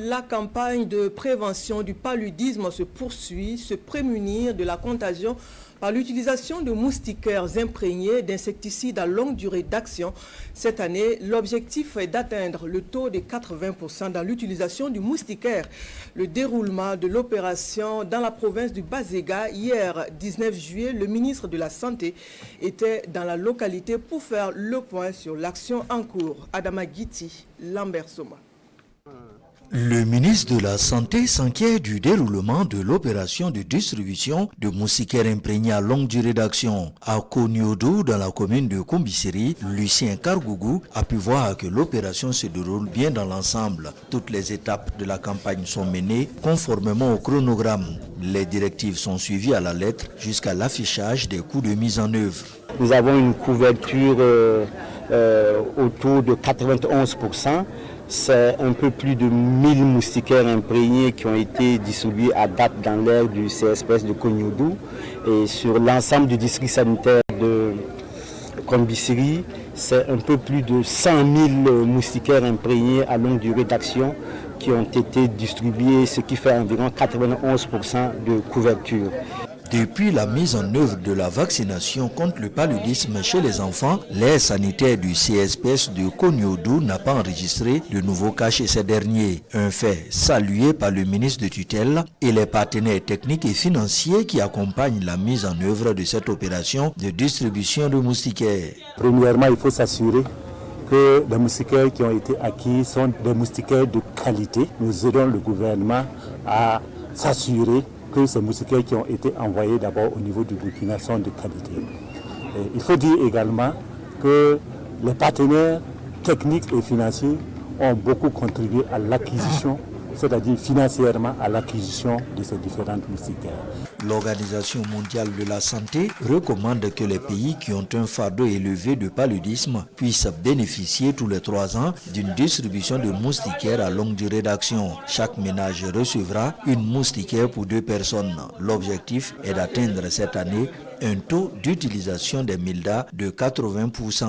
La campagne de prévention du paludisme se poursuit, se prémunir de la contagion par l'utilisation de moustiquaires imprégnés d'insecticides à longue durée d'action. Cette année, l'objectif est d'atteindre le taux de 80% dans l'utilisation du moustiquaire. Le déroulement de l'opération dans la province du Bazega, hier 19 juillet, le ministre de la Santé était dans la localité pour faire le point sur l'action en cours. Adama Guiti, Lambert Soma. Le ministre de la Santé s'inquiète du déroulement de l'opération de distribution de moustiquaires imprégnés à longue durée d'action. À Konyodo, dans la commune de Kombisiri, Lucien Kargougou a pu voir que l'opération se déroule bien dans l'ensemble. Toutes les étapes de la campagne sont menées conformément au chronogramme. Les directives sont suivies à la lettre jusqu'à l'affichage des coûts de mise en œuvre. Nous avons une couverture autour de 91%. C'est un peu plus de 1000 moustiquaires imprégnés qui ont été distribués à date dans l'aire du CSPS de Konyodo. Et sur l'ensemble du district sanitaire de Kombisiri, c'est un peu plus de 100 000 moustiquaires imprégnés à longue durée d'action qui ont été distribués, ce qui fait environ 91% de couverture. Depuis la mise en œuvre de la vaccination contre le paludisme chez les enfants, l'aire sanitaire du CSPS de Konyodo n'a pas enregistré de nouveaux cas chez ces derniers. Un fait salué par le ministre de tutelle et les partenaires techniques et financiers qui accompagnent la mise en œuvre de cette opération de distribution de moustiquaires. Premièrement, il faut s'assurer que les moustiquaires qui ont été acquis sont des moustiquaires de qualité. Nous aidons le gouvernement à s'assurer que ces moustiquaires qui ont été envoyés d'abord au niveau du Burkina sont de qualité. Et il faut dire également que les partenaires techniques et financiers ont beaucoup contribué à l'acquisition, c'est-à-dire financièrement à l'acquisition de ces différentes moustiquaires. L'Organisation mondiale de la santé recommande que les pays qui ont un fardeau élevé de paludisme puissent bénéficier tous les 3 ans d'une distribution de moustiquaires à longue durée d'action. Chaque ménage recevra une moustiquaire pour 2 personnes. L'objectif est d'atteindre cette année un taux d'utilisation des mildas de 80%.